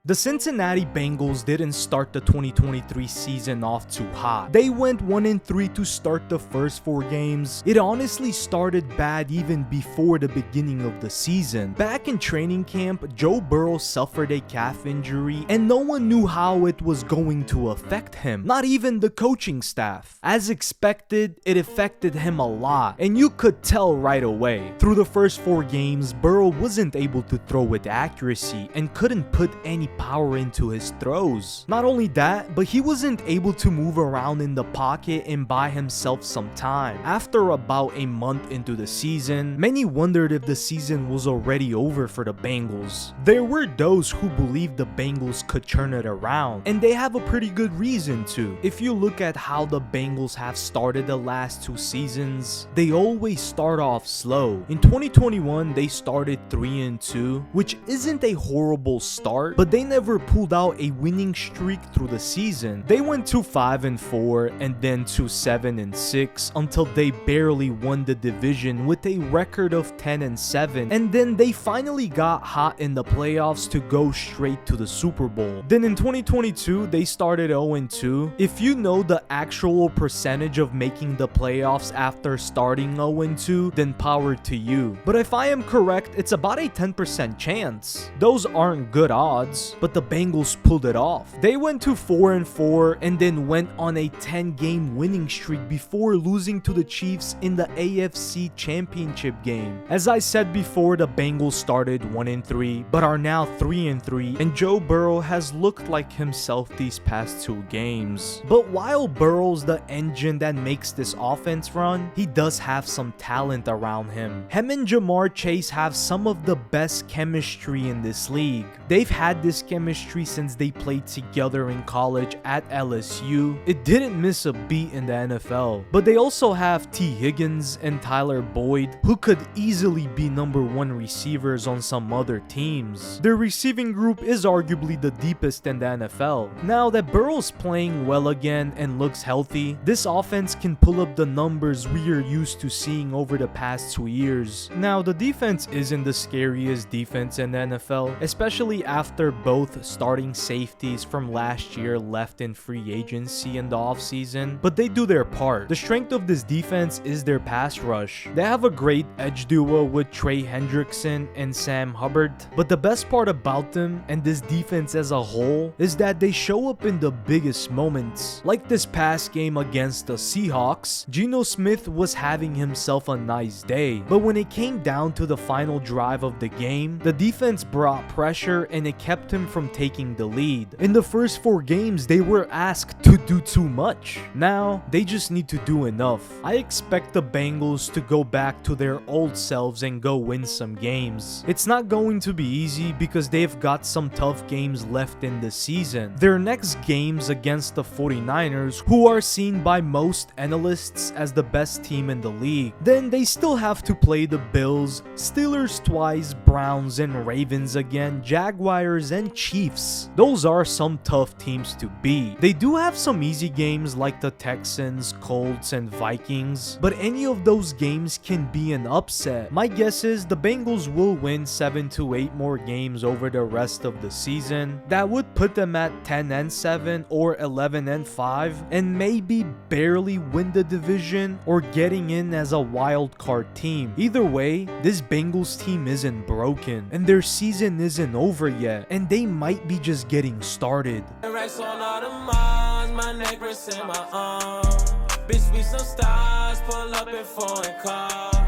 The Cincinnati Bengals didn't start the 2023 season off too hot. They went 1-3 to start the first 4 games. It honestly started bad even before the beginning of the season. Back in training camp, Joe Burrow suffered a calf injury and no one knew how it was going to affect him, not even the coaching staff. As expected, it affected him a lot, and you could tell right away. Through the first 4 games, Burrow wasn't able to throw with accuracy and couldn't put any power into his throws. Not only that, but he wasn't able to move around in the pocket and buy himself some time. After about a month into the season, many wondered if the season was already over for the Bengals. There were those who believed the Bengals could turn it around, and they have a pretty good reason to. If you look at how the Bengals have started the last 2 seasons, they always start off slow. In 2021, they started 3-2, which isn't a horrible start, but they never pulled out a winning streak through the season. They went to 5-4 and then to 7-6 until they barely won the division with a record of 10-7, and then they finally got hot in the playoffs to go straight to the Super Bowl. Then in 2022, they started 0-2. If you know the actual percentage of making the playoffs after starting 0-2, then power to you. But if I am correct, it's about a 10% chance. Those aren't good odds, but the Bengals pulled it off. They went to 4-4 and then went on a 10-game winning streak before losing to the Chiefs in the AFC Championship game. As I said before, the Bengals started 1-3 but are now 3-3, and Joe Burrow has looked like himself these past 2 games. But while Burrow's the engine that makes this offense run, he does have some talent around him. Him and Jamar Chase have some of the best chemistry in this league. They've had this chemistry since they played together in college at LSU. It didn't miss a beat in the NFL. But they also have T. Higgins and Tyler Boyd, who could easily be #1 receivers on some other teams. Their receiving group is arguably the deepest in the NFL. Now that Burrow's playing well again and looks healthy, this offense can pull up the numbers we are used to seeing over the past 2 years. Now, the defense isn't the scariest defense in the NFL, especially after both starting safeties from last year left in free agency in the offseason, but they do their part. The strength of this defense is their pass rush. They have a great edge duo with Trey Hendrickson and Sam Hubbard, but the best part about them and this defense as a whole is that they show up in the biggest moments. Like this past game against the Seahawks, Geno Smith was having himself a nice day, but when it came down to the final drive of the game, the defense brought pressure and it kept him from taking the lead. In the first 4 games, they were asked to do too much. Now, they just need to do enough. I expect the Bengals to go back to their old selves and go win some games. It's not going to be easy because they've got some tough games left in the season. Their next games against the 49ers, who are seen by most analysts as the best team in the league. Then they still have to play the Bills, Steelers twice, Browns and Ravens again, Jaguars and Chiefs. Those are some tough teams to beat. They do have some easy games like the Texans, Colts and Vikings, but any of those games can be an upset. My guess is the Bengals will win 7 to 8 more games over the rest of the season. That would put them at 10-7 or 11-5 and maybe barely win the division or getting in as a wild card team. Either way, this Bengals team isn't broken and their season isn't over yet, and they might be just getting started. Bitch, we some stars, pull up in foreign car.